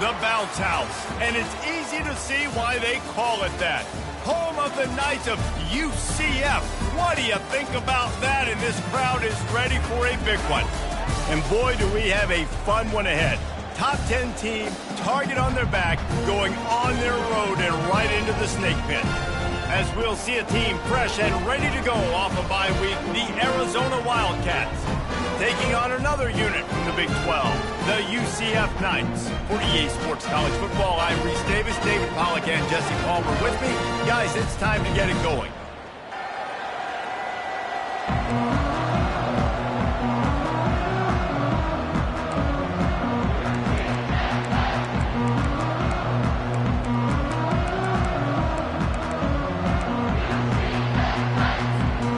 the bounce house, and it's easy to see why they call it that. Home of the Knights of UCF. What do you think about that? And this crowd is ready for a big one. And boy, do we have a fun one ahead. Top 10 team, target on their back, going on their road and right into the snake pit. As we'll see a team fresh and ready to go off a bye week, the Arizona Wildcats. Taking on another unit from the Big 12, the UCF Knights. For EA Sports College Football, I'm Reese Davis, David Pollack, and Jesse Palmer with me. Guys, it's time to get it going.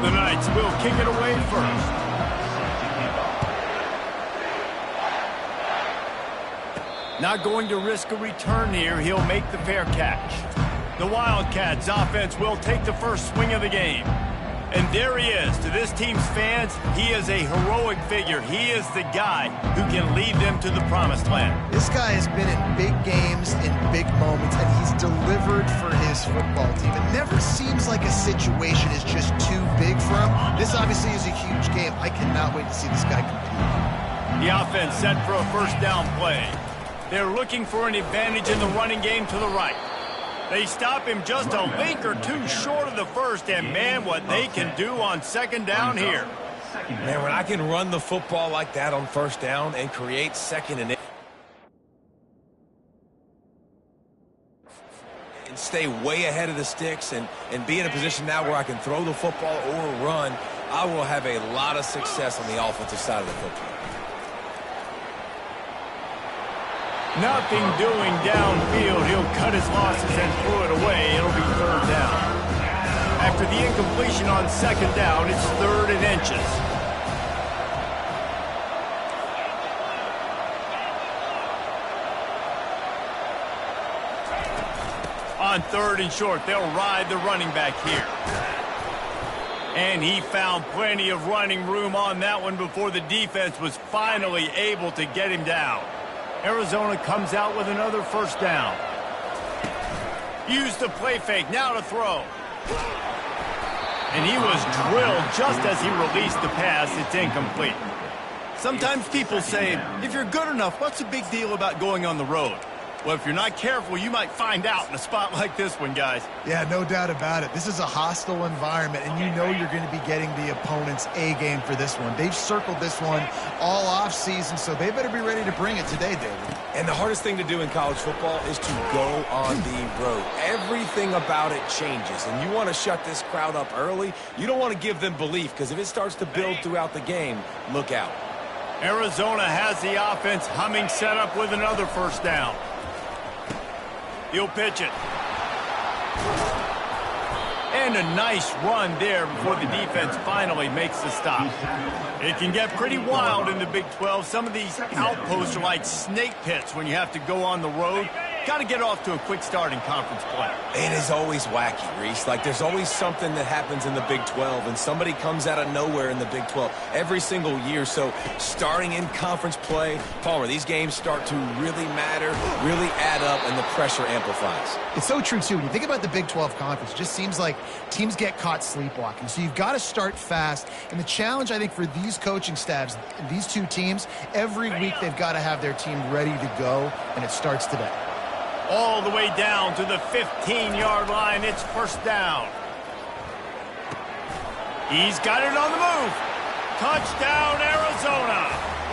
The Knights will kick it away first. Not going to risk a return here. He'll make the fair catch. The Wildcats offense will take the first swing of the game. And there he is. To this team's fans, he is a heroic figure. He is the guy who can lead them to the promised land. This guy has been in big games, in big moments, and he's delivered for his football team. It never seems like a situation is just too big for him. This obviously is a huge game. I cannot wait to see this guy compete. The offense set for a first down play. They're looking for an advantage in the running game to the right. They stop him just a link or two short of the first, and man, what they can do on second down here. Man, when I can run the football like that on first down and create second and stay way ahead of the sticks and be in a position now where I can throw the football or run, I will have a lot of success on the offensive side of the football. Nothing doing downfield. He'll cut his losses and throw it away. It'll be third down. After the incompletion on second down, it's 3rd and inches. On 3rd and short, they'll ride the running back here. And he found plenty of running room on that one before the defense was finally able to get him down. Arizona comes out with another first down. Use the play fake, now to throw. And he was drilled just as he released the pass. It's incomplete. Sometimes people say, if you're good enough, what's the big deal about going on the road? Well, if you're not careful, you might find out in a spot like this one, guys. Yeah, no doubt about it. This is a hostile environment, and you know you're going to be getting the opponent's A game for this one. They've circled this one all off season, so they better be ready to bring it today, David. And the hardest thing to do in college football is to go on the road. Everything about it changes, and you want to shut this crowd up early. You don't want to give them belief, because if it starts to build throughout the game, look out. Arizona has the offense humming, set up with another first down. He'll pitch it. And a nice run there before the defense finally makes the stop. It can get pretty wild in the Big 12. Some of these outposts are like snake pits when you have to go on the road. Got to get off to a quick start in conference play. It is always wacky, Reese. Like, there's always something that happens in the Big 12, and somebody comes out of nowhere in the Big 12 every single year. So, starting in conference play, Palmer, these games start to really matter, really add up, and the pressure amplifies. It's so true, too. When you think about the Big 12 Conference, it just seems like teams get caught sleepwalking. So, you've got to start fast. And the challenge, I think, for these coaching staffs, these two teams, every week they've got to have their team ready to go, and it starts today. All the way down to the 15-yard line. It's first down. He's got it on the move. Touchdown, Arizona.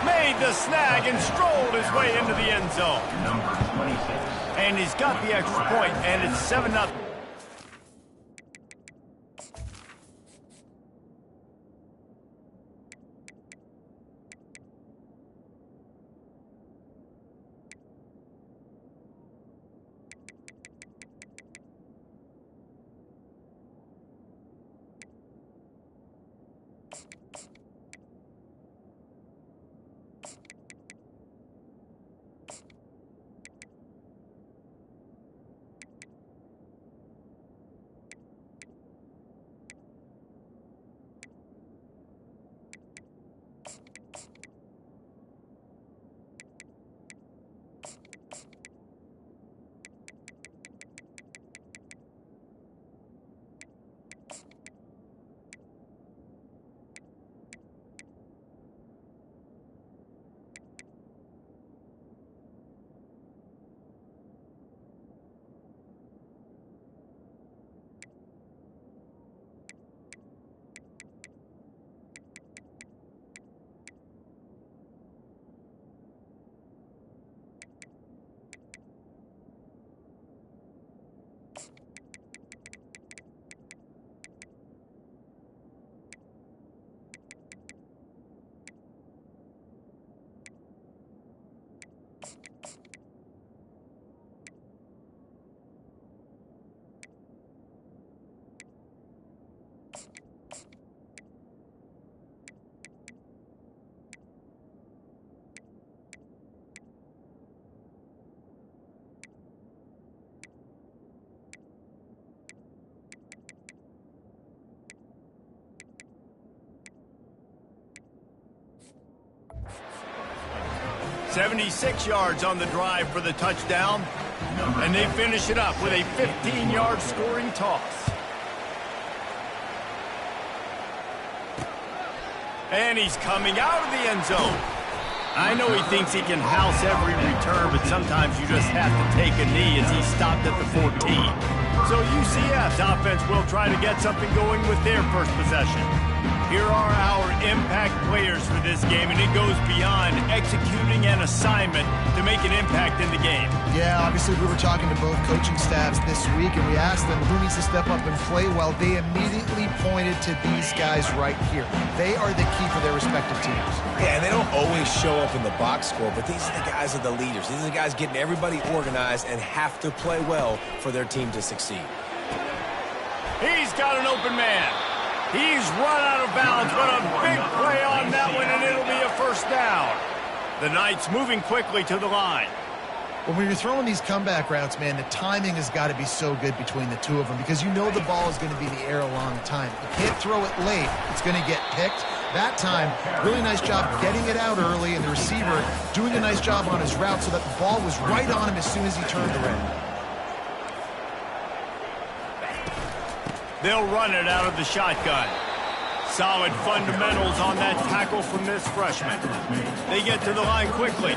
Made the snag and strolled his way into the end zone. Number 26. And he's got the extra point, and it's 7-0. 76 yards on the drive for the touchdown. And they finish it up with a 15-yard scoring toss. And he's coming out of the end zone. I know he thinks he can house every return, but sometimes you just have to take a knee as he stopped at the 14. So UCF's offense will try to get something going with their first possession. Here are our impact players for this game, and it goes beyond executing an assignment to make an impact in the game. Yeah, obviously we were talking to both coaching staffs this week, and we asked them who needs to step up and play well. They immediately pointed to these guys right here. They are the key for their respective teams. Yeah, and they don't always show up in the box score, but these are the guys that are the leaders. These are the guys getting everybody organized and have to play well for their team to succeed. He's got an open man. He's run out of bounds, but a big play on that one, and it'll be a first down. The Knights moving quickly to the line. When you're throwing these comeback routes, man, the timing has got to be so good between the two of them because you know the ball is going to be in the air a long time. You can't throw it late. It's going to get picked. That time, really nice job getting it out early, and the receiver doing a nice job on his route so that the ball was right on him as soon as he turned around. They'll run it out of the shotgun. Solid fundamentals on that tackle from this freshman. They get to the line quickly.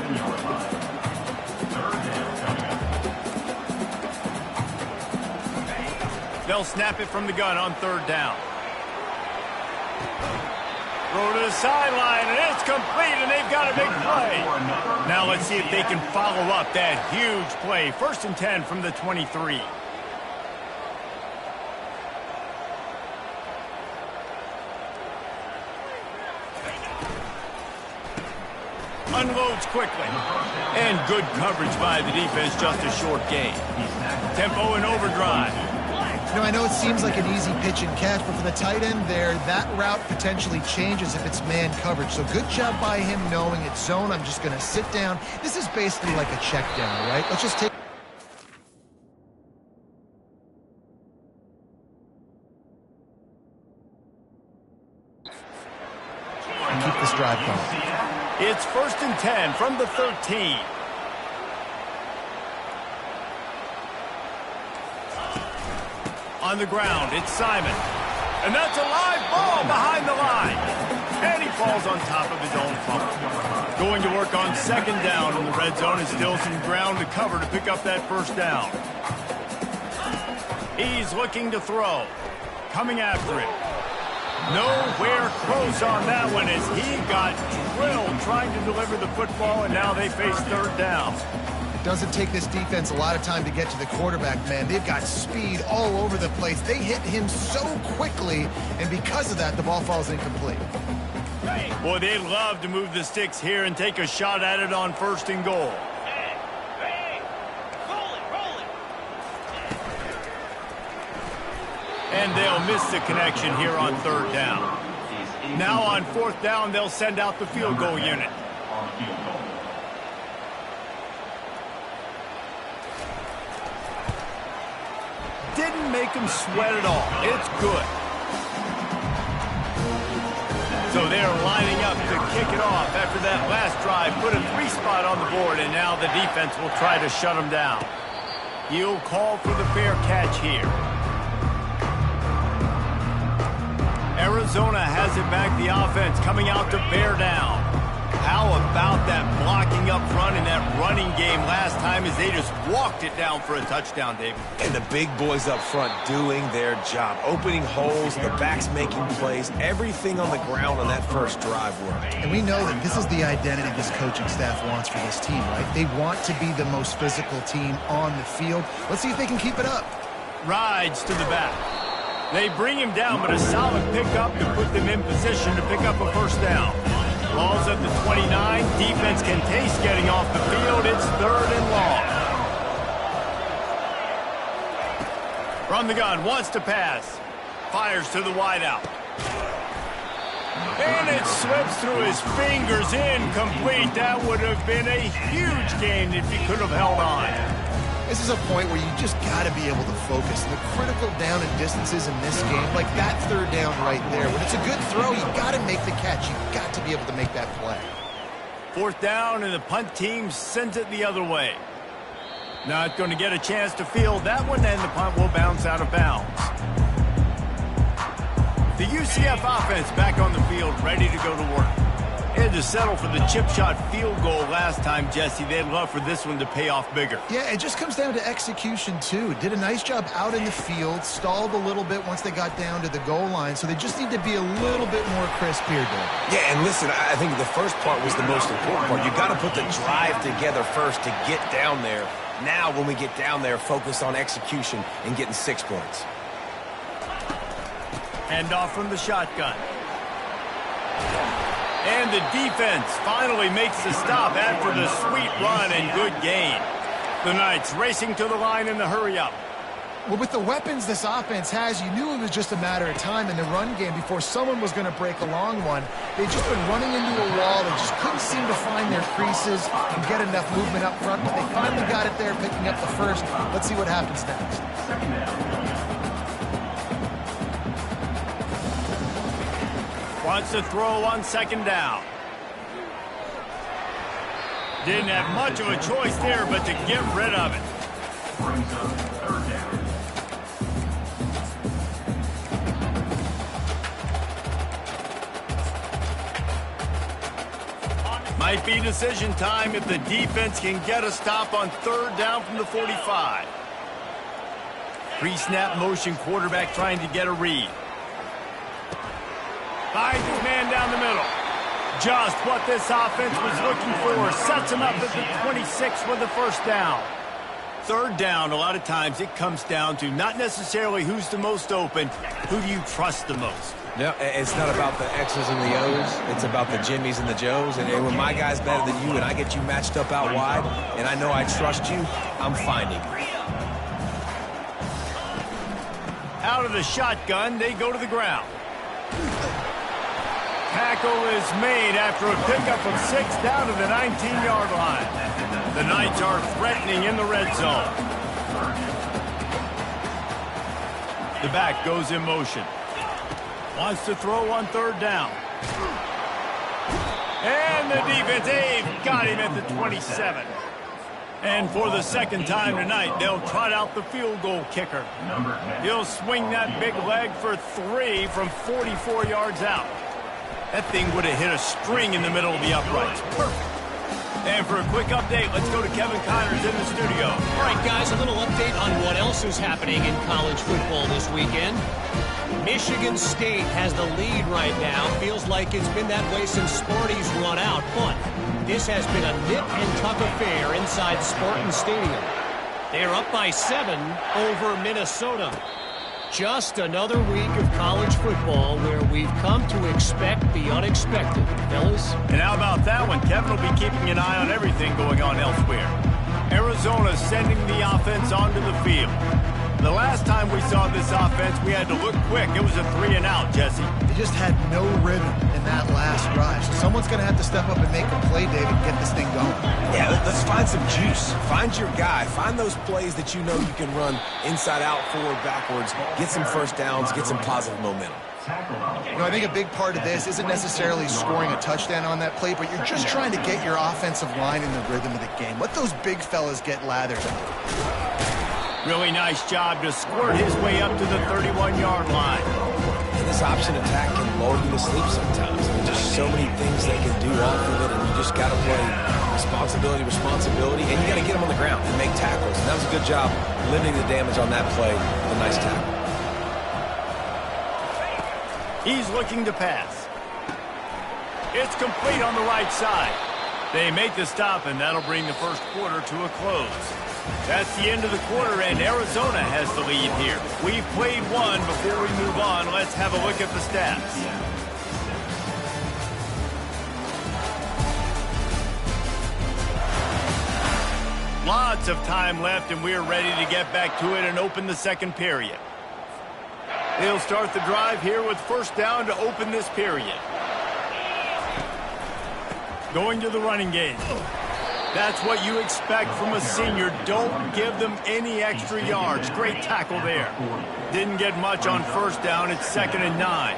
They'll snap it from the gun on third down. Throw to the sideline, and it's complete, and they've got a big play. Now let's see if they can follow up that huge play. 1st and 10 from the 23. Unloads quickly. And good coverage by the defense, just a short gain. Tempo and overdrive. You know, I know it seems like an easy pitch and catch, but for the tight end there, that route potentially changes if it's man coverage. So good job by him knowing it's zone. I'm just going to sit down. This is basically like a check down, right? Let's just take... keep this drive going. It's 1st and 10 from the 13. On the ground, it's Simon. And that's a live ball behind the line. And he falls on top of his own fumble. Going to work on 2nd down in the red zone and still some ground to cover to pick up that 1st down. He's looking to throw. Coming after it. Nowhere close on that one as he got drilled trying to deliver the football, and now they face 3rd down. It doesn't take this defense a lot of time to get to the quarterback, man. They've got speed all over the place. They hit him so quickly, and because of that, the ball falls incomplete. Boy, they love to move the sticks here and take a shot at it on 1st and goal. And they'll miss the connection here on 3rd down. Now on 4th down, they'll send out the field goal unit. Didn't make him sweat at all. It's good. So they're lining up to kick it off after that last drive. Put a 3-spot on the board, and now the defense will try to shut them down. He'll call for the fair catch here. Arizona has it back, the offense coming out to bear down. How about that blocking up front and that running game last time as they just walked it down for a touchdown, David? And the big boys up front doing their job. Opening holes, the backs making plays, everything on the ground on that first drive worked. And we know that this is the identity this coaching staff wants for this team, right? They want to be the most physical team on the field. Let's see if they can keep it up. Rides to the back. They bring him down, but a solid pickup to put them in position to pick up a 1st down. Ball's at the 29. Defense can taste getting off the field. It's 3rd and long. From the gun, wants to pass. Fires to the wideout. And it slips through his fingers, incomplete. That would have been a huge gain if he could have held on. This is a point where you just got to be able to focus. The critical down and distances in this game, like that 3rd down right there. When it's a good throw, you got to make the catch. You got to be able to make that play. 4th down, and the punt team sends it the other way. Not going to get a chance to field that one, and the punt will bounce out of bounds. The UCF offense back on the field, ready to go to work. They had to settle for the chip shot field goal last time, Jesse. They'd love for this one to pay off bigger. Yeah, it just comes down to execution, too. Did a nice job out in the field, stalled a little bit once they got down to the goal line, so they just need to be a little bit more crisp here, Dave. Yeah, and listen, I think the first part was the most important part. You got to put the drive together first to get down there. Now, when we get down there, focus on execution and getting 6 points. Hand off from the shotgun. And the defense finally makes the stop after the sweet run and good gain. The Knights racing to the line in the hurry-up. Well, with the weapons this offense has, you knew it was just a matter of time in the run game before someone was going to break a long one. They've just been running into a wall. They just couldn't seem to find their creases and get enough movement up front, but they finally got it there, picking up the first. Let's see what happens next. Wants to throw on 2nd down. Didn't have much of a choice there, but to get rid of it. Brings up 3rd down. Might be decision time if the defense can get a stop on 3rd down from the 45. Pre-snap motion, quarterback trying to get a read. Finds his man down the middle. Just what this offense was looking for. Sets him up at the 26 with the 1st down. 3rd down, a lot of times it comes down to not necessarily who's the most open, who do you trust the most? No, it's not about the X's and the O's. It's about the Jimmys and the Joes. And when my guy's better than you and I get you matched up out wide, and I know I trust you, I'm finding you. Out of the shotgun, they go to the ground. Tackle is made after a pickup of 6 down to the 19-yard line. The Knights are threatening in the red zone. The back goes in motion. Wants to throw on 3rd down. And the defense, they've got him at the 27. And for the 2nd time tonight, they'll trot out the field goal kicker. He'll swing that big leg for 3 from 44 yards out. That thing would have hit a string in the middle of the uprights. Perfect. And for a quick update, let's go to Kevin Connors in the studio. All right, guys, a little update on what else is happening in college football this weekend. Michigan State has the lead right now. Feels like it's been that way since Sparty's run out. But this has been a nip and tuck affair inside Spartan Stadium. They're up by 7 over Minnesota. Just another week of college football where we've come to expect the unexpected, fellas. And how about that one? Kevin will be keeping an eye on everything going on elsewhere. Arizona sending the offense onto the field. The last time we saw this offense, we had to look quick. It was a 3-and-out, Jesse. They just had no rhythm in that last drive. So someone's going to have to step up and make a play, David, and get this thing going. Yeah, let's find some juice. Find your guy. Find those plays that you know you can run inside out, forward, backwards. Get some 1st downs. Get some positive momentum. You know, I think a big part of this isn't necessarily scoring a touchdown on that play, but you're just trying to get your offensive line in the rhythm of the game. Let those big fellas get lathered up. Really nice job to squirt his way up to the 31-yard line. And this option attack can lull you to sleep sometimes. There's just so many things they can do off of it, and you just got to play responsibility, and you got to get them on the ground and make tackles. And that was a good job limiting the damage on that play with a nice tackle. He's looking to pass. It's complete on the right side. They make the stop, and that'll bring the 1st quarter to a close. That's the end of the quarter, and Arizona has the lead here. We've played one. Before we move on, let's have a look at the stats. Lots of time left, and we're ready to get back to it and open the 2nd period. They'll start the drive here with 1st down to open this period. Going to the running game. That's what you expect from a senior. Don't give them any extra yards. Great tackle there. Didn't get much on 1st down. It's 2nd and 9.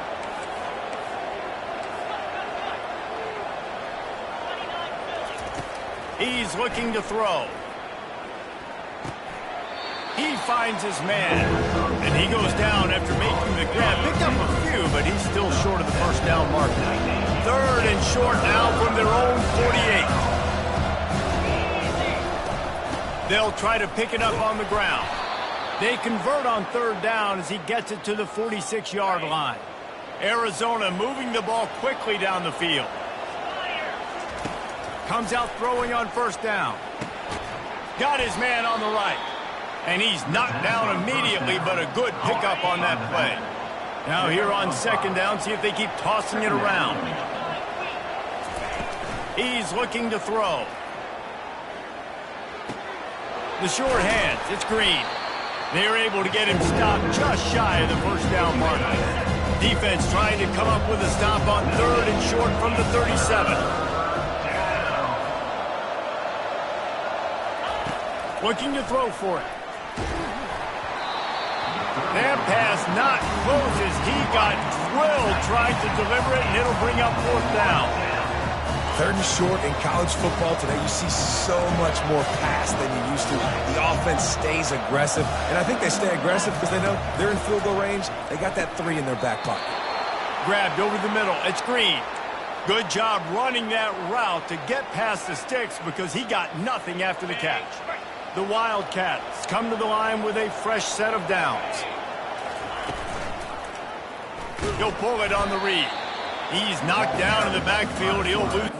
He's looking to throw. He finds his man, and he goes down after making the grab. Picked up a few, but he's still short of the first down mark. 3rd and short now from their own 48. They'll try to pick it up on the ground. They convert on 3rd down as he gets it to the 46-yard line. Arizona moving the ball quickly down the field. Comes out throwing on 1st down. Got his man on the right. And he's knocked down immediately, but a good pickup on that play. Now here on 2nd down, see if they keep tossing it around. He's looking to throw. The short hands, it's Green. They're able to get him stopped just shy of the first down mark. Defense trying to come up with a stop on 3rd and short from the 37. Looking to throw for it. That pass not close as he got drilled trying to deliver it, and it'll bring up 4th down. 3rd and short in college football today, you see so much more pass than you used to. The offense stays aggressive, and I think they stay aggressive because they know they're in field goal range. They got that 3 in their back pocket. Grabbed over the middle. It's Green. Good job running that route to get past the sticks because he got nothing after the catch. The Wildcats come to the line with a fresh set of downs. He'll pull it on the read. He's knocked down in the backfield. He'll lose.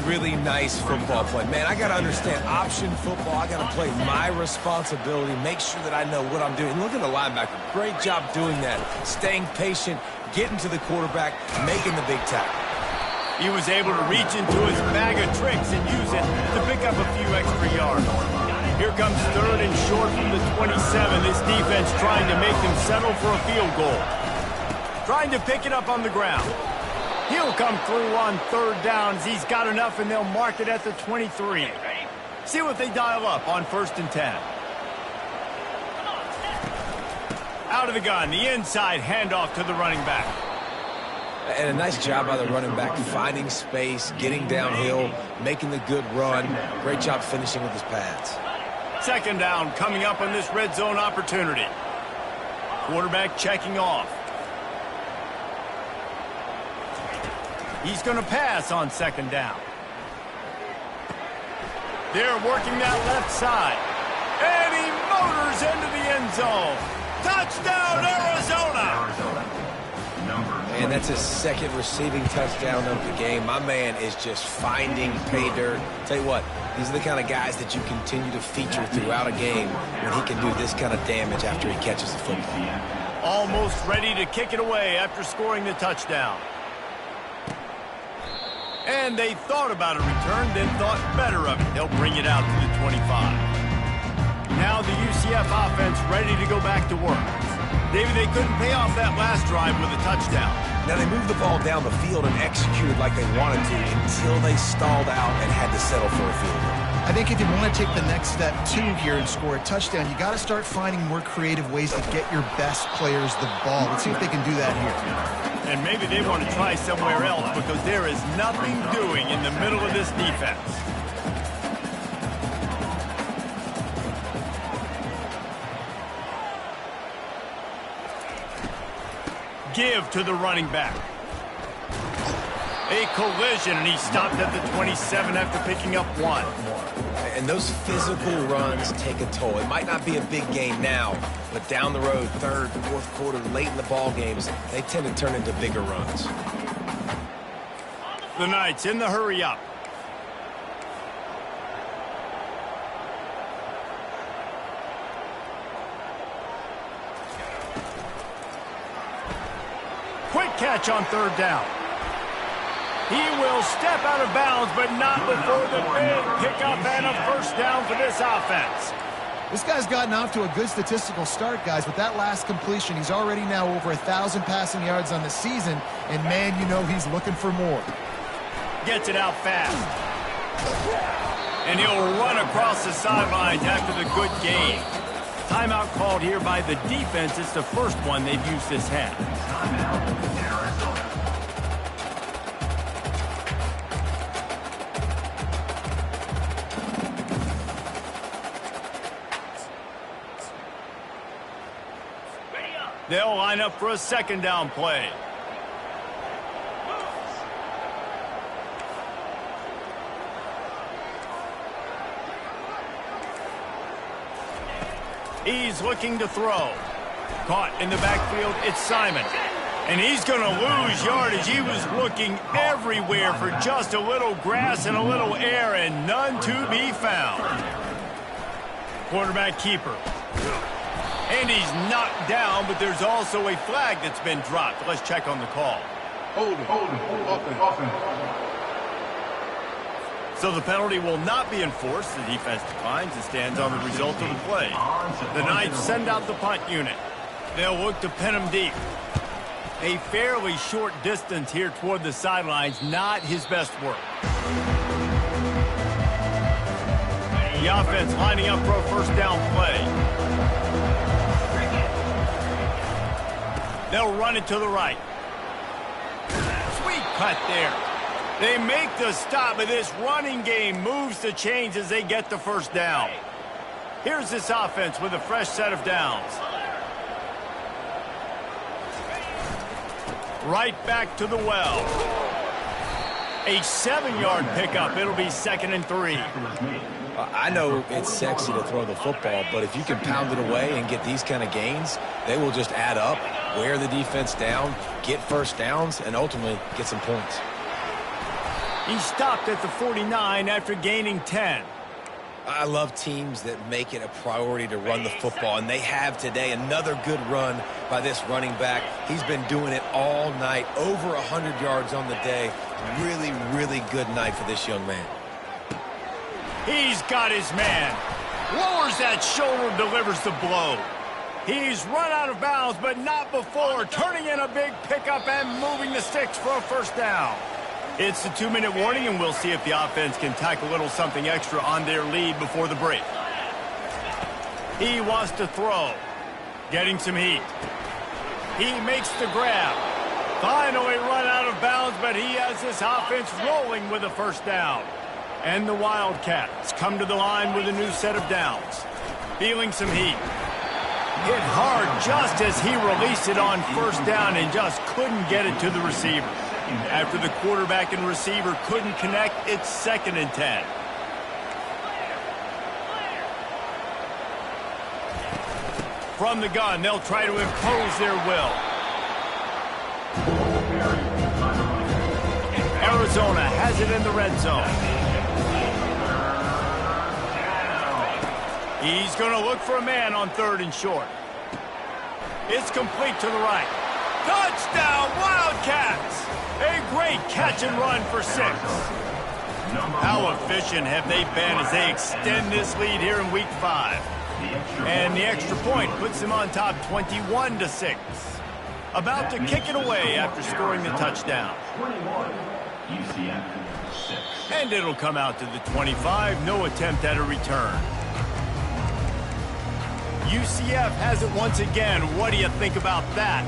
Really nice football play. Man, I got to understand option football. I got to play my responsibility, make sure that I know what I'm doing. Look at the linebacker. Great job doing that. Staying patient, getting to the quarterback, making the big tackle. He was able to reach into his bag of tricks and use it to pick up a few extra yards. Here comes 3rd and short from the 27. This defense trying to make them settle for a field goal. Trying to pick it up on the ground. He'll come through on 3rd down as he's got enough, and they'll mark it at the 23. See what they dial up on 1st and 10. Out of the gun, the inside handoff to the running back. And a nice job by the running back, finding space, getting downhill, making the good run. Great job finishing with his pads. 2nd down coming up on this red zone opportunity. Quarterback checking off. He's going to pass on 2nd down. They're working that left side. And he motors into the end zone. Touchdown, Arizona! And that's his 2nd receiving touchdown of the game. My man is just finding pay dirt. Tell you what, these are the kind of guys that you continue to feature throughout a game when he can do this kind of damage after he catches the football. Almost ready to kick it away after scoring the touchdown. And they thought about a return, then thought better of it. They'll bring it out to the 25. Now the UCF offense ready to go back to work. David, they couldn't pay off that last drive with a touchdown. Now they moved the ball down the field and executed like they wanted to until they stalled out and had to settle for a field goal. I think if you want to take the next step too here and score a touchdown, you got to start finding more creative ways to get your best players the ball. Let's see if they can do that here. And maybe they want to try somewhere else because there is nothing doing in the middle of this defense. Give to the running back. A collision, and he stopped at the 27 after picking up 1. And those physical runs take a toll. It might not be a big game now, but down the road, 3rd, 4th quarter, late in the ball games, they tend to turn into bigger runs. The Knights in the hurry up. Quick catch on 3rd down. He will step out of bounds, but not before the big pickup and a first down for this offense. This guy's gotten off to a good statistical start, guys. With that last completion, he's already now over 1,000 passing yards on the season, and man, you know he's looking for more. Gets it out fast. And he'll run across the sidelines after the good game. Timeout called here by the defense. It's the first one they've used this half. They'll line up for a second down play. He's looking to throw. Caught in the backfield, it's Simon. And he's going to lose yardage. He was looking everywhere for just a little grass and a little air, and none to be found. Quarterback keeper. And he's knocked down, but there's also a flag that's been dropped. Let's check on the call. Hold it. So the penalty will not be enforced. The defense declines and stands on the result of the play. The Knights send out the punt unit. They'll look to pin him deep. A fairly short distance here toward the sidelines, not his best work. The offense lining up for a first down play. They'll run it to the right. Sweet cut there. They make the stop, but this running game moves the chains as they get the first down. Here's this offense with a fresh set of downs. Right back to the well. A 7-yard pickup. It'll be 2nd and 3. I know it's sexy to throw the football, but if you can pound it away and get these kind of gains, they will just add up, wear the defense down, get first downs, and ultimately get some points. He stopped at the 49 after gaining 10. I love teams that make it a priority to run the football, and they have today. Another good run by this running back. He's been doing it all night, over 100 yards on the day. Really, really good night for this young man. He's got his man. Lowers that shoulder, delivers the blow. He's run out of bounds, but not before. Turning in a big pickup and moving the sticks for a first down. It's the 2-minute warning, and we'll see if the offense can tack a little something extra on their lead before the break. He wants to throw. Getting some heat. He makes the grab. Finally run out of bounds, but he has this offense rolling with a first down. And the Wildcats come to the line with a new set of downs. Feeling some heat. Hit hard just as he released it on first down and just couldn't get it to the receiver. After the quarterback and receiver couldn't connect, it's 2nd and 10. From the gun, they'll try to impose their will. Arizona has it in the red zone. He's going to look for a man on 3rd and short. It's complete to the right. Touchdown, Wildcats! A great catch and run for 6. How efficient have they been as they extend this lead here in Week 5? And the extra point puts them on top 21-6. About to kick it away after scoring the touchdown. And it'll come out to the 25. No attempt at a return. UCF has it once again. What do you think about that?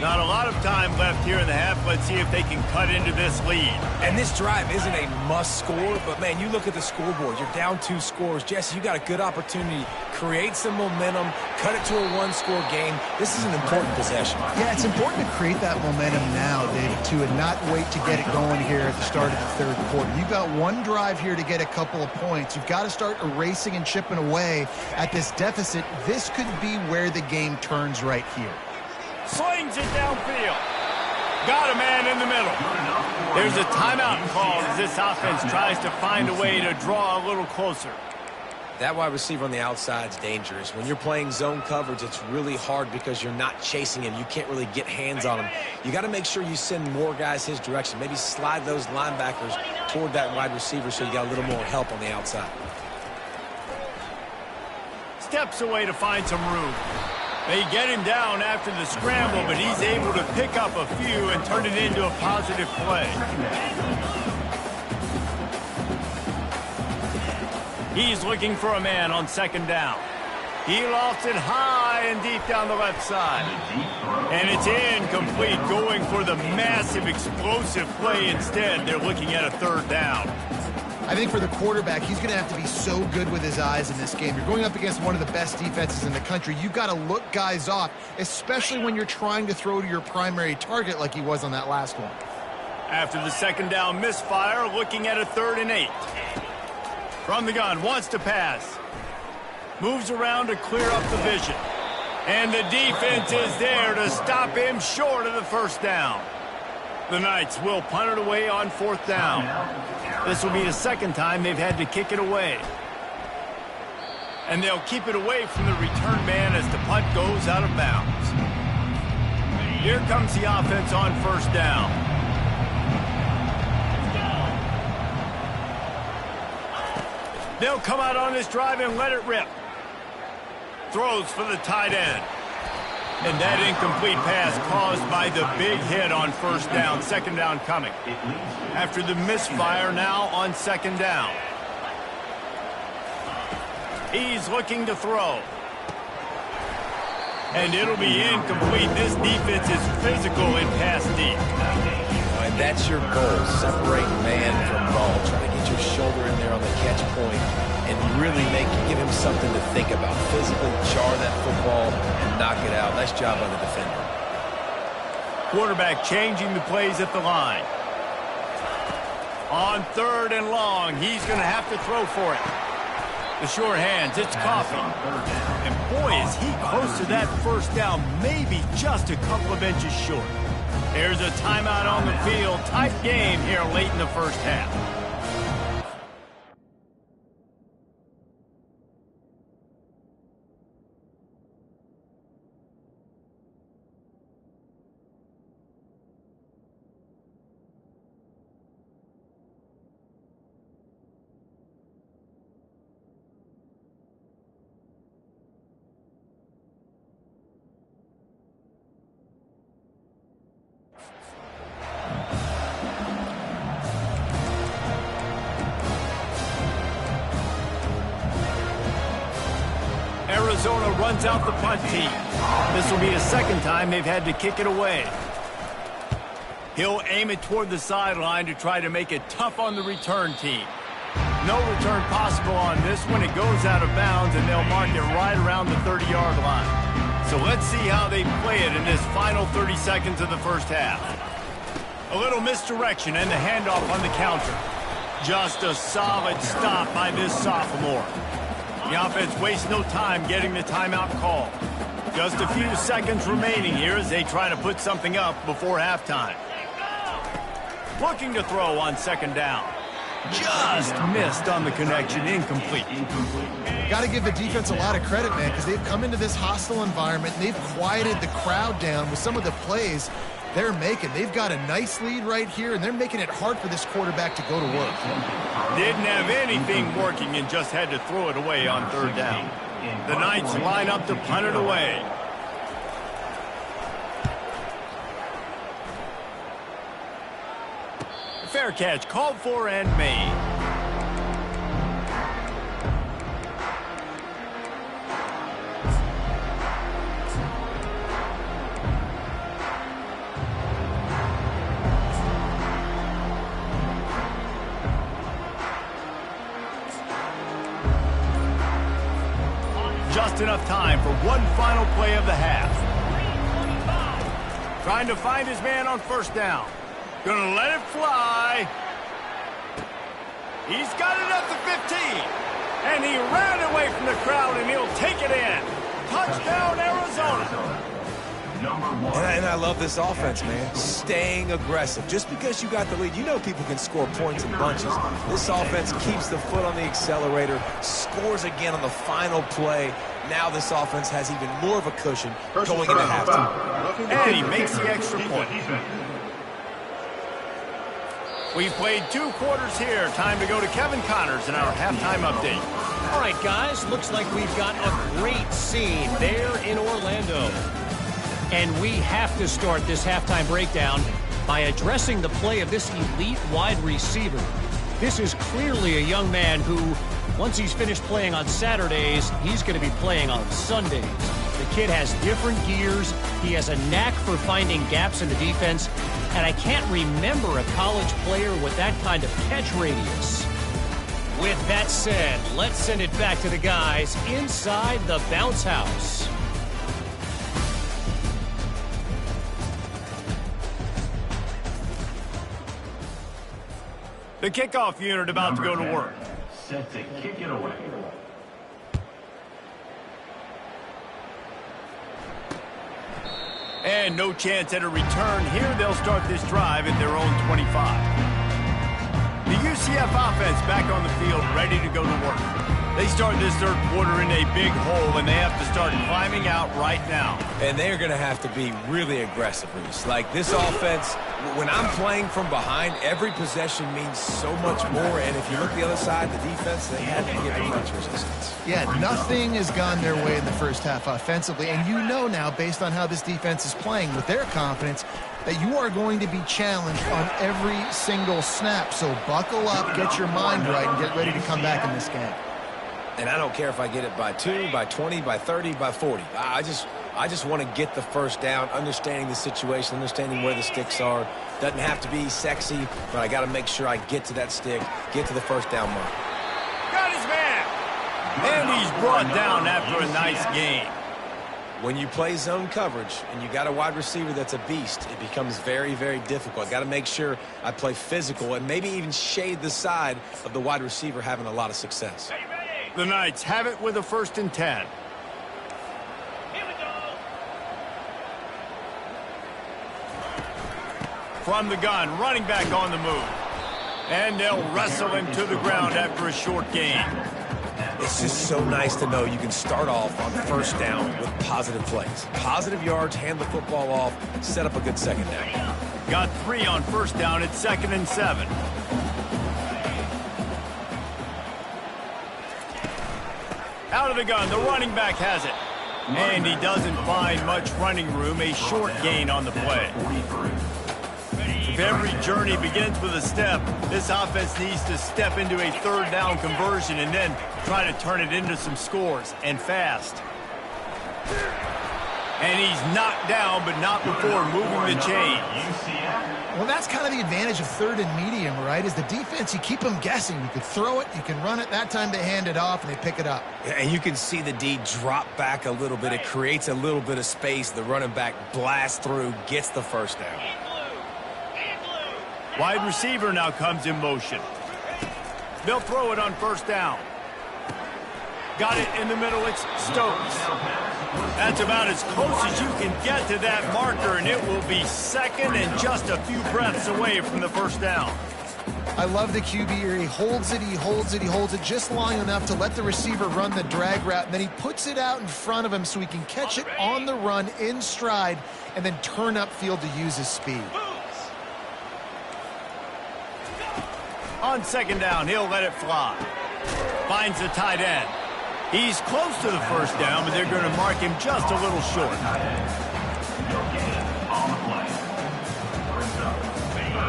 Not a lot of time left here in the half. Let's see if they can cut into this lead. And this drive isn't a must score, but man, you look at the scoreboard. You're down 2 scores. Jesse, you got a good opportunity. Create some momentum. Cut it to a 1-score game. This is an important possession. Yeah, it's important to create that momentum now, David, too, and not wait to get it going here at the start of the 3rd quarter. You've got one drive here to get a couple of points. You've got to start erasing and chipping away at this deficit. This could be where the game turns right here. Slings it downfield. Got a man in the middle. There's a timeout call as this offense tries to find a way to draw a little closer. That wide receiver on the outside is dangerous. When you're playing zone coverage, it's really hard because you're not chasing him. You can't really get hands on him. You got to make sure you send more guys his direction. Maybe slide those linebackers toward that wide receiver so you got a little more help on the outside. Steps away to find some room. They get him down after the scramble, but he's able to pick up a few and turn it into a positive play. He's looking for a man on 2nd down. He lost it high and deep down the left side. And it's incomplete, going for the massive explosive play instead. They're looking at a third down. I think for the quarterback, he's going to have to be so good with his eyes in this game. You're going up against one of the best defenses in the country. You've got to look guys off, especially when you're trying to throw to your primary target like he was on that last one. After the second down misfire, looking at a 3rd and 8. From the gun, wants to pass. Moves around to clear up the vision. And the defense is there to stop him short of the first down. The Knights will punt it away on 4th down. This will be the second time they've had to kick it away. And they'll keep it away from the return man as the punt goes out of bounds. Here comes the offense on 1st down. They'll come out on this drive and let it rip. Throws for the tight end. And that incomplete pass caused by the big hit on 1st down. 2nd down coming. After the misfire, now on 2nd down. He's looking to throw. And it'll be incomplete. This defense is physical in pass deep. And that's your goal. Separate man from ball. Try to get your shoulder in there on the catch point and really give him something to think about. Physically jar that football and knock it out. Nice job by the defender. Quarterback changing the plays at the line. On 3rd and long, he's going to have to throw for it. The sure hands, it's Coffee. And boy, is he close to that first down, maybe just a couple of inches short. There's a timeout on the field. Tight game here late in the first half. Arizona runs out the punt team. This will be the second time they've had to kick it away. He'll aim it toward the sideline to try to make it tough on the return team. No return possible on this one. It goes out of bounds, and they'll mark it right around the 30-yard line. So let's see how they play it in this final 30 seconds of the first half. A little misdirection and the handoff on the counter. Just a solid stop by this sophomore. The offense wastes no time getting the timeout call. Just a few seconds remaining here as they try to put something up before halftime. Looking to throw on 2nd down. Just missed on the connection, incomplete. Got to give the defense a lot of credit, man, because they've come into this hostile environment, and they've quieted the crowd down with some of the plays they're making. They've got a nice lead right here, and they're making it hard for this quarterback to go to work. Didn't have anything working and just had to throw it away on 3rd down. The Knights line up to punt it away. Fair catch called for and made. Just enough time for one final play of the half. Trying to find his man on 1st down. Gonna let it fly. He's got it at the 15. And he ran away from the crowd, and he'll take it in. Touchdown, Arizona. And I love this offense, man. Staying aggressive. Just because you got the lead, you know people can score points in bunches. This offense keeps the foot on the accelerator, scores again on the final play. Now this offense has even more of a cushion going into halftime. And he makes the extra point. We've played 2 quarters here. Time to go to Kevin Connors in our halftime update. All right, guys, looks like we've got a great scene there in Orlando. And we have to start this halftime breakdown by addressing the play of this elite wide receiver. This is clearly a young man who Once he's finished playing on Saturdays, he's going to be playing on Sundays. The kid has different gears. He has a knack for finding gaps in the defense. And I can't remember a college player with that kind of catch radius. With that said, let's send it back to the guys inside the bounce house. The kickoff unit about to go to work. Set to kick it away. And no chance at a return here. They'll start this drive at their own 25. The UCF offense back on the field, ready to go to work. They start this third quarter in a big hole, and they have to start climbing out right now. And they're going to have to be really aggressive, Reese. Like this offense, when I'm playing from behind, every possession means so much more. And if you look the other side, the defense, they had to give them much resistance. Yeah, nothing has gone their way in the first half offensively. And you know now, based on how this defense is playing with their confidence, that you are going to be challenged on every single snap. So buckle up, get your mind right, and get ready to come back in this game. And I don't care if I get it by 2, by 20, by 30, by 40. I just want to get the first down, understanding the situation, understanding where the sticks are. Doesn't have to be sexy, but I got to make sure I get to that stick, get to the first down mark. Got his man! And he's brought down after a nice gain. When you play zone coverage and you got a wide receiver that's a beast, it becomes very, very difficult. I got to make sure I play physical and maybe even shade the side of the wide receiver having a lot of success. The Knights have it with a 1st and 10. Here we go. From the gun, running back on the move. And they'll wrestle him to the ground after a short gain. It's just so nice to know you can start off on first down with positive plays. Positive yards, hand the football off, set up a good second down. Got 3 on first down at 2nd and 7. Out of the gun, the running back has it. And he doesn't find much running room, a short gain on the play. If every journey begins with a step, this offense needs to step into a 3rd down conversion and then try to turn it into some scores, and fast. And he's knocked down, but not before moving the chain. Well, that's kind of the advantage of 3rd and medium, right? Is the defense, you keep them guessing. You can throw it, you can run it. That time they hand it off and they pick it up. And you can see the D drop back a little bit. It creates a little bit of space. The running back blasts through, gets the first down. Wide receiver now comes in motion. They'll throw it on first down. Got it in the middle. It's Stokes. That's about as close as you can get to that marker, and it will be 2nd and just a few breaths away from the first down. I love the QB here. He holds it, he holds it, he holds it just long enough to let the receiver run the drag route, and then he puts it out in front of him so he can catch it on the run in stride and then turn upfield to use his speed. On 2nd down, he'll let it fly. Finds the tight end. He's close to the first down, but they're going to mark him just a little short.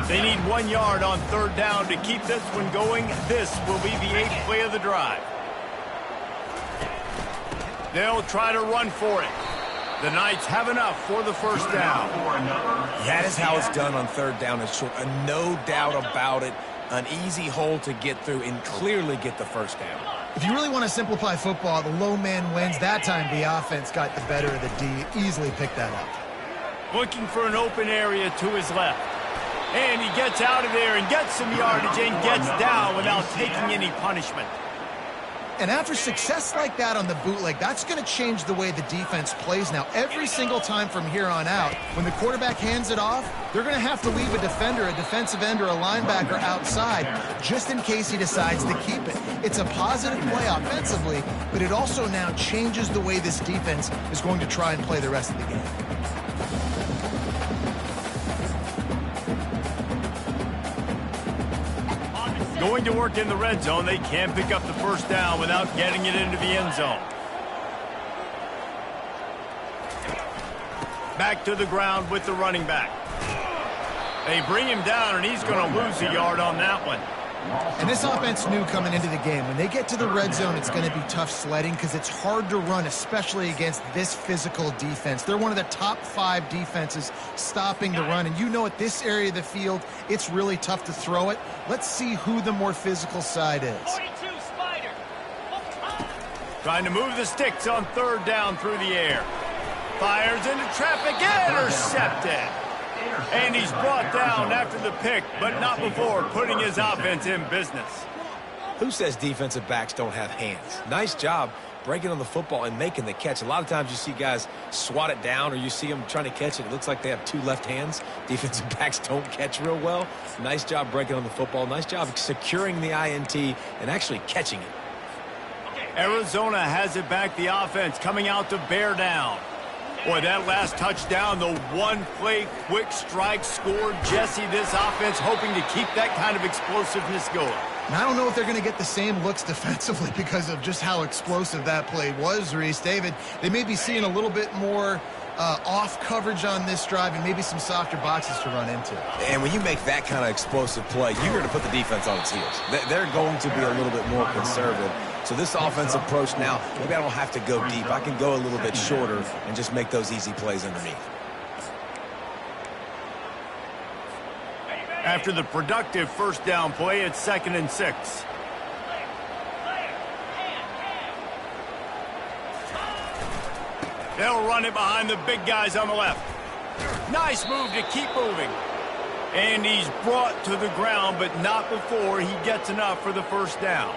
They need 1 yard on 3rd down to keep this one going. This will be the 8th play of the drive. They'll try to run for it. The Knights have enough for the first down. That is how it's done on 3rd down and short. No doubt about it. An easy hole to get through and clearly get the first down. If you really want to simplify football, the low man wins. That time the offense got the better of the D. Easily picked that up. Looking for an open area to his left. And he gets out of there and gets some yardage and gets down without taking any punishment. And after success like that on the bootleg, that's going to change the way the defense plays now. Every single time from here on out, when the quarterback hands it off, they're going to have to leave a defender, a defensive end, or a linebacker outside just in case he decides to keep it. It's a positive play offensively, but it also now changes the way this defense is going to try and play the rest of the game. Going to work in the red zone. They can't pick up the first down without getting it into the end zone. Back to the ground with the running back. They bring him down, and he's going to lose a yard on that one. And this offense knew coming into the game, when they get to the red zone, it's going to be tough sledding because it's hard to run, especially against this physical defense. They're one of the top 5 defenses stopping the run. And you know at this area of the field, it's really tough to throw it. Let's see who the more physical side is. 42, Spider. Trying to move the sticks on 3rd down through the air. Fires into traffic, intercepted. And he's brought down after the pick, but not before putting his offense in business. Who says defensive backs don't have hands? Nice job breaking on the football and making the catch. A lot of times you see guys swat it down or you see them trying to catch it. It looks like they have 2 left hands. Defensive backs don't catch real well. Nice job breaking on the football. Nice job securing the INT and actually catching it. Arizona has it back, the offense coming out to bear down. Boy, that last touchdown, the one-play quick strike scored. Jesse, this offense hoping to keep that kind of explosiveness going. And I don't know if they're going to get the same looks defensively because of just how explosive that play was, Reese. David, they may be seeing a little bit more off coverage on this drive and maybe some softer boxes to run into. And when you make that kind of explosive play, you're going to put the defense on its heels. They're going to be a little bit more conservative. So this offensive approach now, maybe I don't have to go deep. I can go a little bit shorter and just make those easy plays underneath. After the productive 1st down play, it's 2nd and 6. They'll run it behind the big guys on the left. Nice move to keep moving. And he's brought to the ground, but not before he gets enough for the 1st down.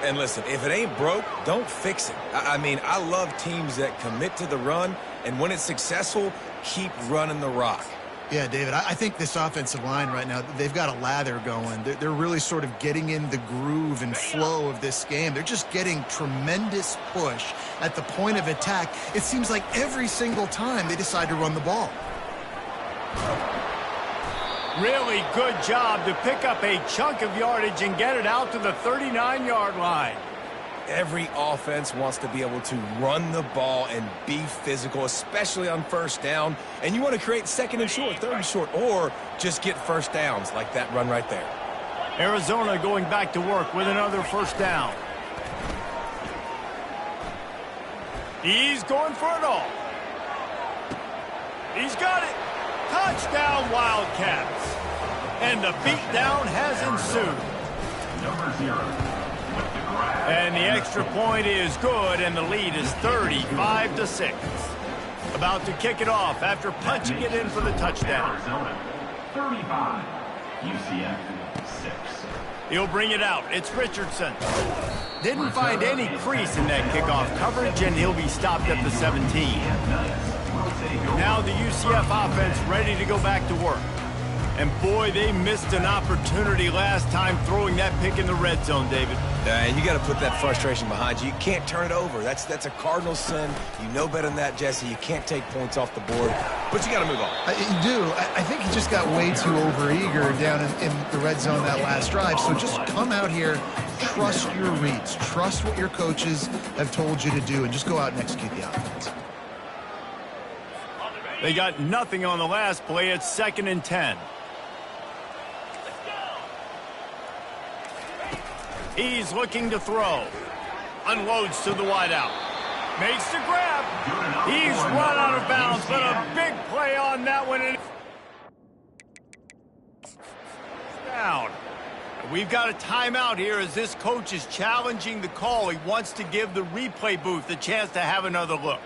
And listen, if it ain't broke, don't fix it. I mean, I love teams that commit to the run, and when it's successful, keep running the rock. Yeah, David, I think this offensive line right now, they've got a lather going. They're really sort of getting in the groove and flow of this game. They're just getting tremendous push at the point of attack. It seems like every single time they decide to run the ball. Really good job to pick up a chunk of yardage and get it out to the 39-yard line. Every offense wants to be able to run the ball and be physical, especially on 1st down. And you want to create 2nd and short, 3rd and short, or just get 1st downs like that run right there. Arizona going back to work with another 1st down. He's going for it all. He's got it. Touchdown, Wildcats. And the beatdown has ensued. Number 0. And the extra point is good, and the lead is 35-6. About to kick it off after punching it in for the touchdown. Arizona 35, UCF 6. He'll bring it out. It's Richardson. Didn't find any crease in that kickoff coverage, and he'll be stopped at the 17. Now the UCF offense ready to go back to work. And boy, they missed an opportunity last time throwing that pick in the red zone, David. And you got to put that frustration behind you. You can't turn it over. That's a cardinal sin. You know better than that, Jesse. You can't take points off the board, but you got to move on. You do. I think he just got way too overeager down in the red zone that last drive. So just come out here, trust your reads, trust what your coaches have told you to do, and just go out and execute the offense. They got nothing on the last play. It's 2nd and 10. He's looking to throw. Unloads to the wideout. Makes the grab. He's run out of bounds, but a big play on that one. Down. We've got a timeout here as this coach is challenging the call. He wants to give the replay booth a chance to have another look.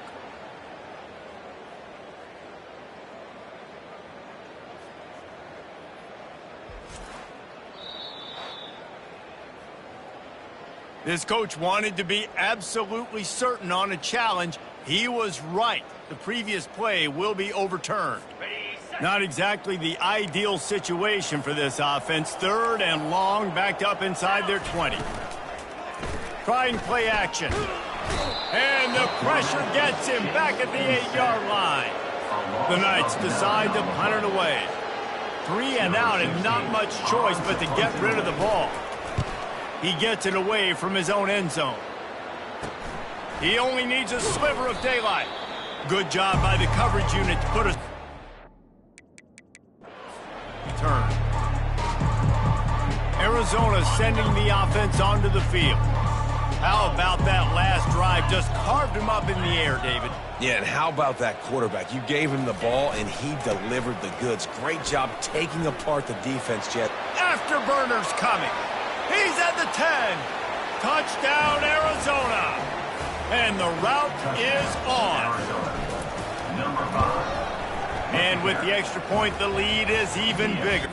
This coach wanted to be absolutely certain on a challenge. He was right. The previous play will be overturned. Not exactly the ideal situation for this offense. 3rd and long, backed up inside their 20. Trying play action. And the pressure gets him back at the 8-yard line. The Knights decide to punt it away. 3 and out and not much choice but to get rid of the ball. He gets it away from his own end zone. He only needs a sliver of daylight. Good job by the coverage unit to put a turn. Arizona sending the offense onto the field. How about that last drive? Just carved him up in the air, David. Yeah, and how about that quarterback? You gave him the ball, and he delivered the goods. Great job taking apart the defense, Jet. Afterburner's coming. He's at the 10. Touchdown, Arizona. And the route is on. Arizona, number 5. And with the extra point, the lead is even bigger.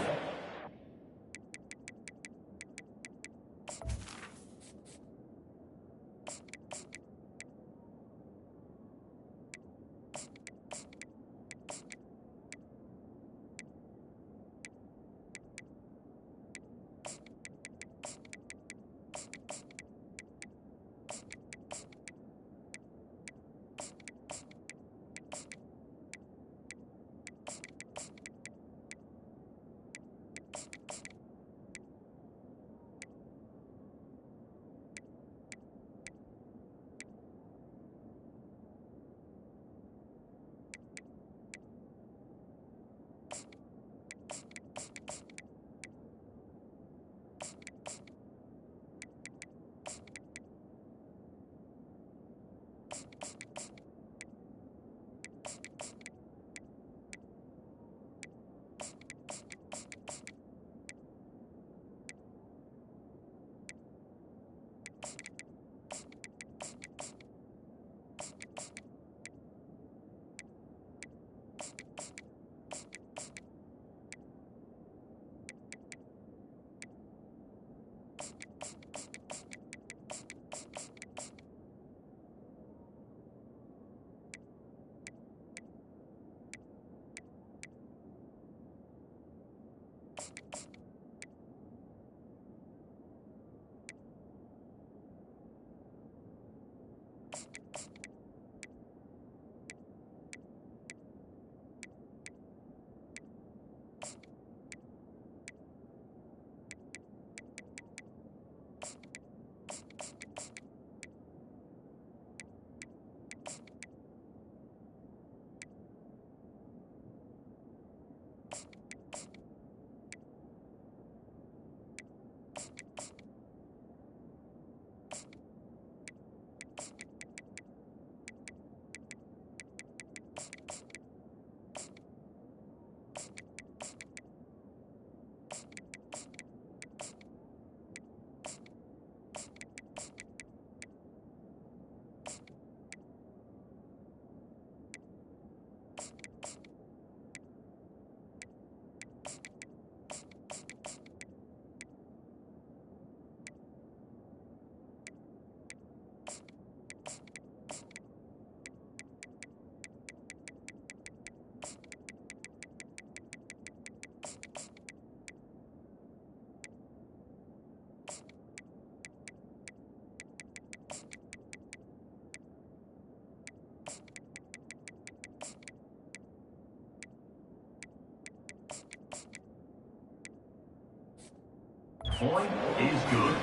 Point is good.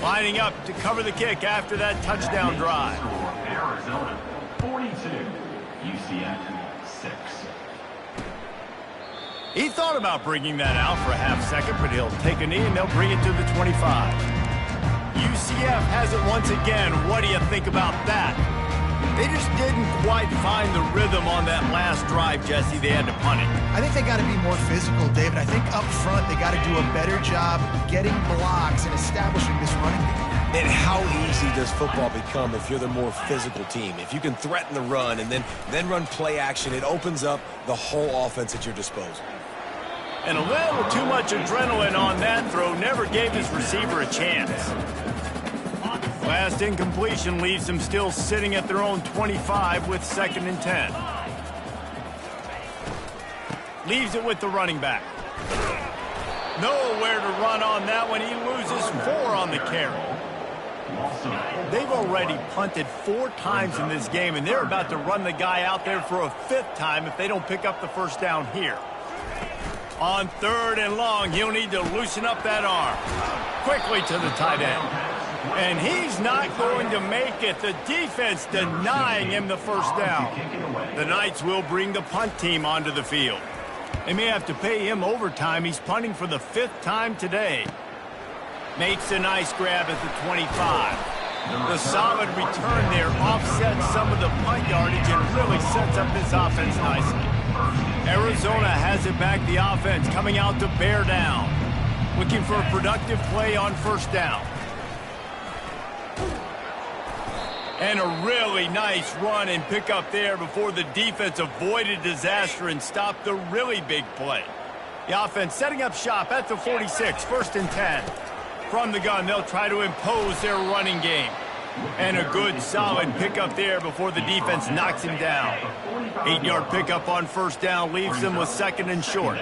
Lining up to cover the kick after that touchdown drive. Arizona 42, UCF 6. He thought about bringing that out for a half second, but he'll take a knee and they'll bring it to the 25. UCF has it once again. What do you think about that? They just didn't quite find the rhythm on that last drive, Jesse. They had to punt it. I think they got to be more physical, David. I think up front they got to do a better job getting blocks and establishing this running game. And how easy does football become if you're the more physical team? If you can threaten the run and then run play action, it opens up the whole offense at your disposal. And a little too much adrenaline on that throw never gave his receiver a chance. Last incompletion leaves them still sitting at their own 25 with 2nd and 10. Leaves it with the running back. Nowhere to run on that one. He loses 4 on the carry. They've already punted 4 times in this game, and they're about to run the guy out there for a 5th time if they don't pick up the first down here. On 3rd and long, he'll need to loosen up that arm. Quickly to the tight end. And he's not going to make it. The defense denying him the first down. The Knights will bring the punt team onto the field. They may have to pay him overtime. He's punting for the 5th time today. Makes a nice grab at the 25. The solid return there offsets some of the punt yardage and really sets up this offense nicely. Arizona has it back, the offense coming out to bear down. Looking for a productive play on first down. And a really nice run and pick up there before the defense avoided disaster and stopped the really big play. The offense setting up shop at the 46, 1st and 10. From the gun, they'll try to impose their running game. And a good, solid pickup there before the defense knocks him down. 8-yard pickup on first down leaves them with 2nd and short.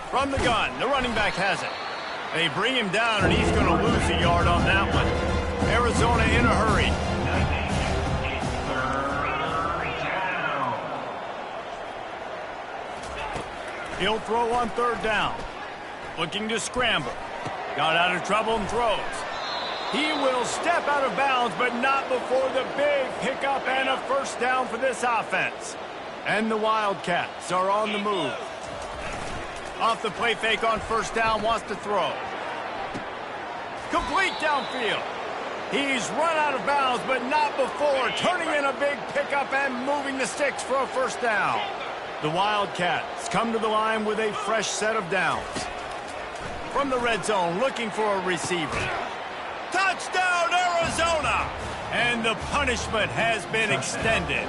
From the gun, the running back has it. They bring him down, and he's going to lose a yard on that one. Arizona in a hurry. He'll throw on 3rd down. Looking to scramble. Got out of trouble and throws. He will step out of bounds, but not before the big pickup and a first down for this offense. And the Wildcats are on the move. Off the play fake on first down, wants to throw. Complete downfield. He's run out of bounds, but not before turning in a big pickup and moving the sticks for a first down. The Wildcats come to the line with a fresh set of downs. From the red zone, looking for a receiver. Touchdown, Arizona! And the punishment has been extended.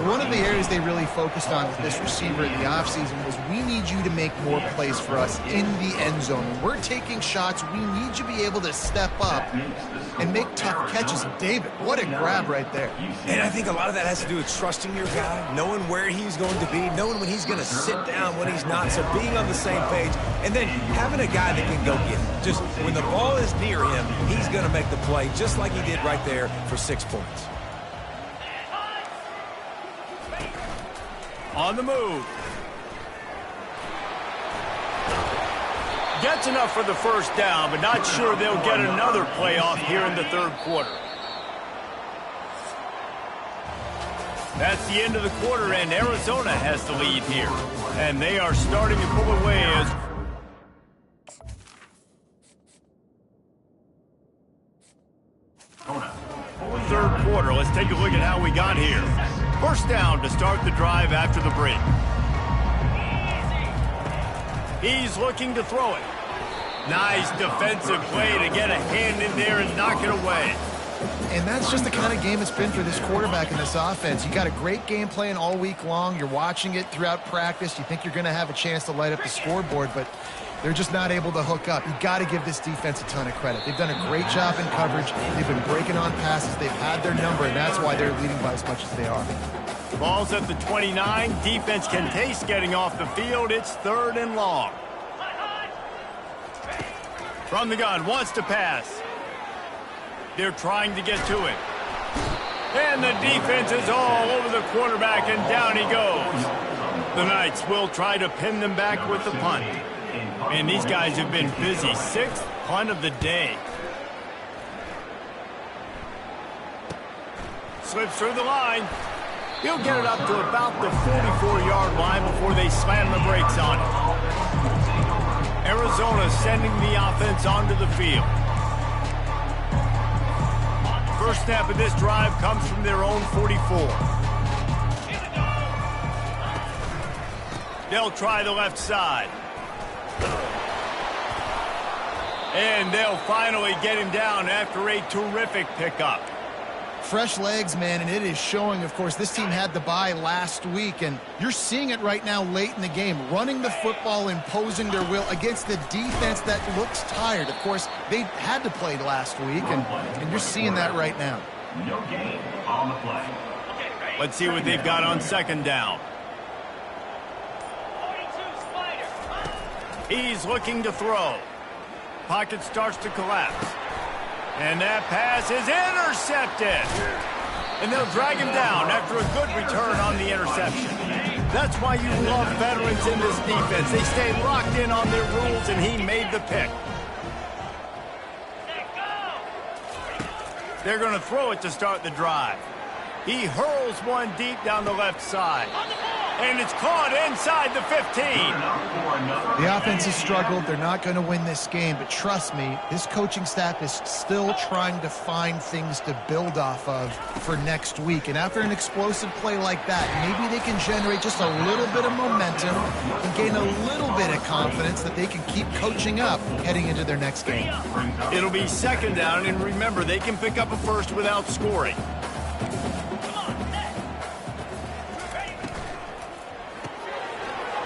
One of the areas they really focused on with this receiver in the offseason was we need you to make more plays for us in the end zone. When we're taking shots, we need you to be able to step up and make tough catches. David, what a grab right there. And I think a lot of that has to do with trusting your guy, knowing where he's going to be, knowing when he's going to sit down, when he's not, so being on the same page, and then having a guy that can go get it. Just when the ball is near him, he's going to make the play, just like he did right there for 6 points. On the move. Gets enough for the first down, but not sure they'll get another play off here in the 3rd quarter. That's the end of the quarter, and Arizona has the lead here. And they are starting to pull away as... Third quarter, let's take a look at how we got here. First down to start the drive after the break. He's looking to throw it. Nice defensive play to get a hand in there and knock it away. And that's just the kind of game it's been for this quarterback in this offense. You got a great game plan all week long. You're watching it throughout practice. You think you're going to have a chance to light up the scoreboard, but they're just not able to hook up. You got to give this defense a ton of credit. They've done a great job in coverage. They've been breaking on passes. They've had their number, and that's why they're leading by as much as they are. Ball's at the 29. Defense can taste getting off the field. It's 3rd and long. From the gun, wants to pass. They're trying to get to it. And the defense is all over the quarterback, and down he goes. The Knights will try to pin them back with the punt. And these guys have been busy. 6th punt of the day. Slips through the line. He'll get it up to about the 44-yard line before they slam the brakes on it. Arizona sending the offense onto the field. First snap of this drive comes from their own 44. They'll try the left side. And they'll finally get him down after a terrific pickup. Fresh legs, man, and it is showing. Of course, this team had the bye last week, and you're seeing it right now late in the game. Running the football, imposing their will against the defense that looks tired. Of course, they had to play last week, and you're seeing that right now. No gain on the play. Let's see what they've got on 2nd down. He's looking to throw. Pocket starts to collapse. And that pass is intercepted. And they'll drag him down after a good return on the interception. That's why you love veterans in this defense. They stay locked in on their rules, and he made the pick. They're going to throw it to start the drive. He hurls one deep down the left side. And it's caught inside the 15. The offense has struggled. They're not going to win this game, but trust me, this coaching staff is still trying to find things to build off of for next week. And after an explosive play like that, maybe they can generate just a little bit of momentum and gain a little bit of confidence that they can keep coaching up heading into their next game. It'll be second down, and remember, they can pick up a first without scoring.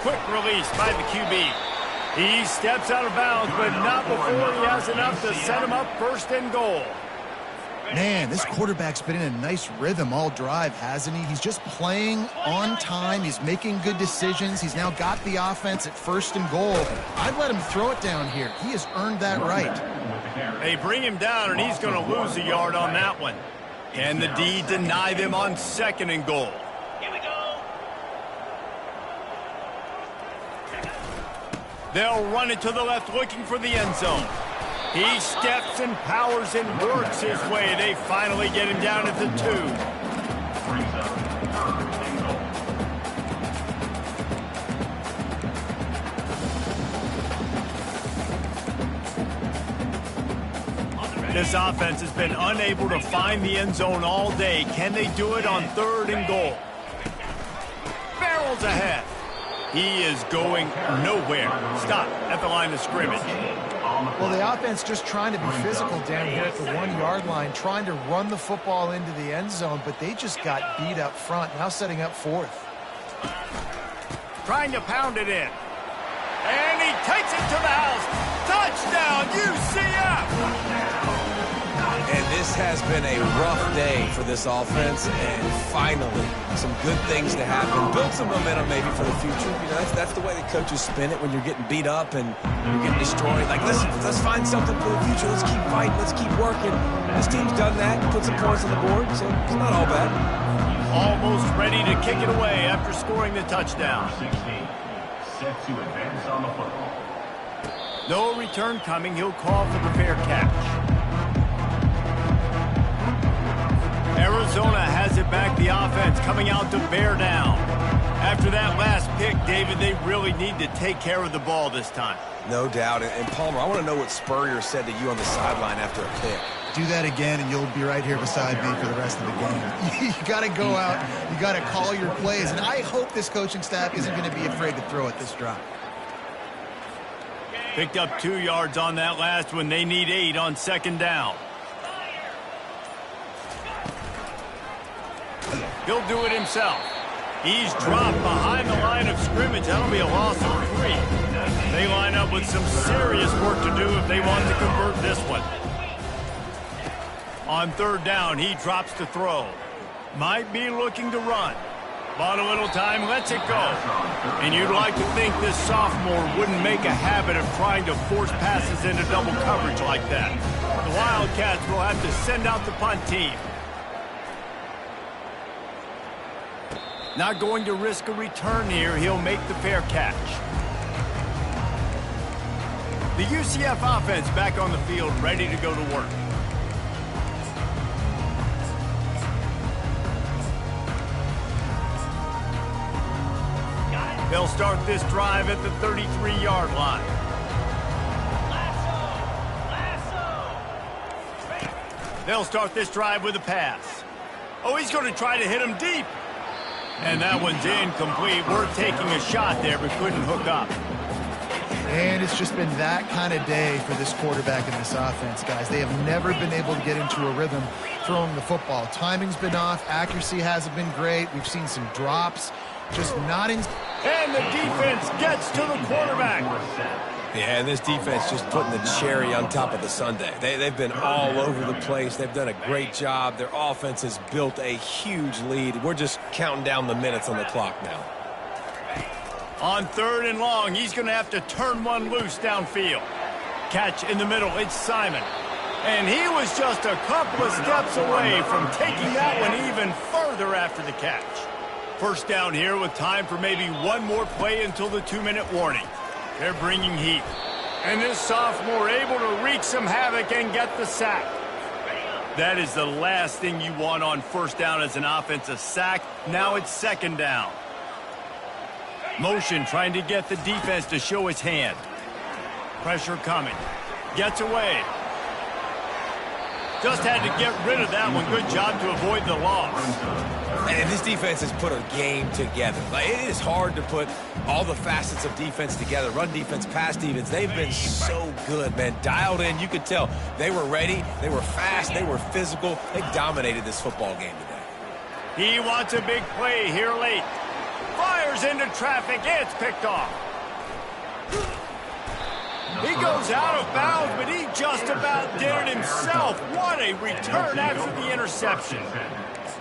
Quick release by the QB. He steps out of bounds, but not before he has enough to set him up first and goal. Man, this quarterback's been in a nice rhythm all drive, hasn't he? He's just playing on time. He's making good decisions. He's now got the offense at first and goal. I'd let him throw it down here. He has earned that right. They bring him down, and he's going to lose a yard on that one. Can the D deny them on second and goal? Here we go. They'll run it to the left, looking for the end zone. He steps and powers and works his way. They finally get him down at the 2. This offense has been unable to find the end zone all day. Can they do it on third and goal? Barrels ahead. He is going nowhere. Stop at the line of scrimmage. Well, the offense just trying to be physical down here at the 1-yard line, trying to run the football into the end zone, but they just got beat up front, now setting up fourth. Trying to pound it in. And he takes it to the house. Touchdown, UCF! And this has been a rough day for this offense, and finally, some good things to happen. Build some momentum maybe for the future. You know, that's the way the coaches spin it when you're getting beat up and you're getting destroyed. Like, listen, let's find something for the future. Let's keep fighting. Let's keep working. This team's done that, put some points on the board, so it's not all bad. Almost ready to kick it away after scoring the touchdown. 16, set to advance on the football. No return coming. He'll call for the fair catch. Arizona has it back, the offense coming out to bear down. After that last pick, David, they really need to take care of the ball this time. No doubt. And Palmer, I want to know what Spurrier said to you on the sideline after a pick. Do that again, and you'll be right here beside me for the rest of the game. You got to go out. You got to call your plays, and I hope this coaching staff isn't going to be afraid to throw at this drive. Picked up 2 yards on that last one. They need 8 on second down. He'll do it himself. He's dropped behind the line of scrimmage. That'll be a loss of 3. They line up with some serious work to do if they want to convert this one. On third down, he drops to throw. Might be looking to run. Bought a little time, lets it go. And you'd like to think this sophomore wouldn't make a habit of trying to force passes into double coverage like that. The Wildcats will have to send out the punt team. Not going to risk a return here. He'll make the fair catch. The UCF offense back on the field, ready to go to work. They'll start this drive at the 33-yard line. They'll start this drive with a pass. Oh, he's going to try to hit him deep. And that one's incomplete. We're taking a shot there, but couldn't hook up. And it's just been that kind of day for this quarterback and this offense, guys. They have never been able to get into a rhythm throwing the football. Timing's been off. Accuracy hasn't been great. We've seen some drops. Just not in... And the defense gets to the quarterback. Yeah, and this defense just putting the cherry on top of the sundae. They've been all over the place. They've done a great job. Their offense has built a huge lead. We're just counting down the minutes on the clock now. On third and long, he's going to have to turn one loose downfield. Catch in the middle, it's Simon. And he was just a couple of steps away from taking that one even further after the catch. First down here with time for maybe one more play until the 2-minute warning. They're bringing heat. And this sophomore able to wreak some havoc and get the sack. That is the last thing you want on first down as an offensive sack. Now it's second down. Motion trying to get the defense to show his hand. Pressure coming. Gets away. Just had to get rid of that one. Good job to avoid the loss. And this defense has put a game together. Like, it is hard to put all the facets of defense together. Run defense, pass defense. They've been so good, man. Dialed in. You could tell they were ready. They were fast. They were physical. They dominated this football game today. He wants a big play here late. Fires into traffic. It's picked off. He goes out of bounds, but he just about did it himself. What a return after the interception.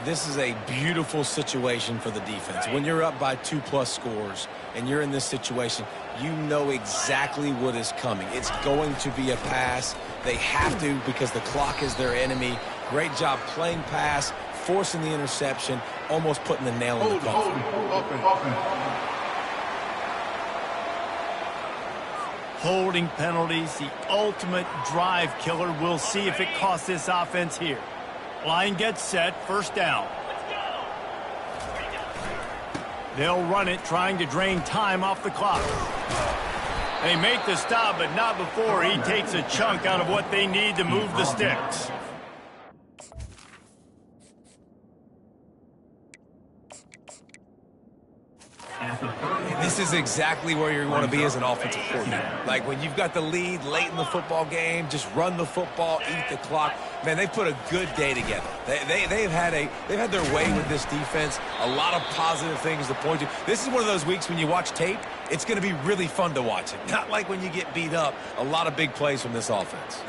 This is a beautiful situation for the defense. When you're up by 2+ scores and you're in this situation, you know exactly what is coming. It's going to be a pass. They have to because the clock is their enemy. Great job playing pass, forcing the interception, almost putting the nail in the coffin. Holding penalties, the ultimate drive killer. We'll see if it costs this offense here. Line gets set, first down. They'll run it, trying to drain time off the clock. They make the stop, but not before he takes a chunk out of what they need to move the sticks. This is exactly where you want to be as an offensive coordinator. Like when you've got the lead late in the football game, just run the football, eat the clock. Man, they put a good day together. They've had their way with this defense. A lot of positive things to point to. This is one of those weeks when you watch tape, it's going to be really fun to watch it. Not like when you get beat up. A lot of big plays from this offense.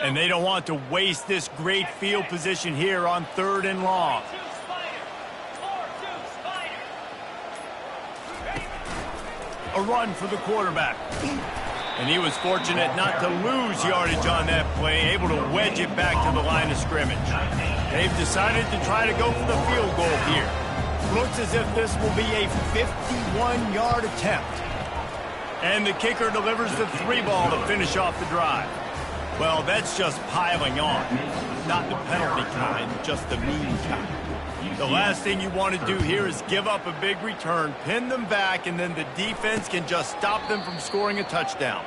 And they don't want to waste this great field position here on 3rd and long. A run for the quarterback. And he was fortunate not to lose yardage on that play, able to wedge it back to the line of scrimmage. They've decided to try to go for the field goal here. Looks as if this will be a 51-yard attempt. And the kicker delivers the 3-ball to finish off the drive. Well, that's just piling on. Not the penalty kind, just the mean kind. The last thing you want to do here is give up a big return, pin them back, and then the defense can just stop them from scoring a touchdown.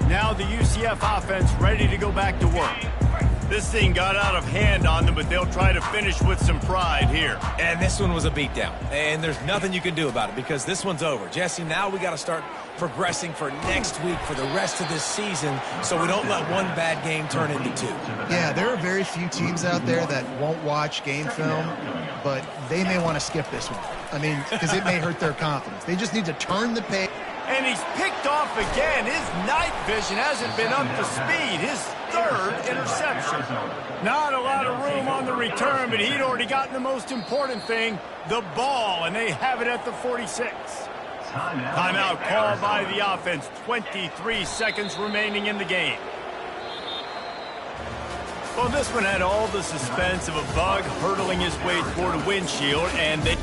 Now the UCF offense ready to go back to work. This thing got out of hand on them, but they'll try to finish with some pride here. And this one was a beatdown. And there's nothing you can do about it because this one's over. Jesse, now we got to start progressing for next week for the rest of this season so we don't let one bad game turn into 2. Yeah, there are very few teams out there that won't watch game film, but they may want to skip this one. I mean, because it may hurt their confidence. They just need to turn the page. And he's picked off again. His night vision hasn't been up to speed. His 3rd interception. Not a lot of room on the return, but he'd already gotten the most important thing, the ball, and they have it at the 46. Timeout called by the offense. 23 seconds remaining in the game. Well, this one had all the suspense of a bug hurtling his way toward a windshield, and they...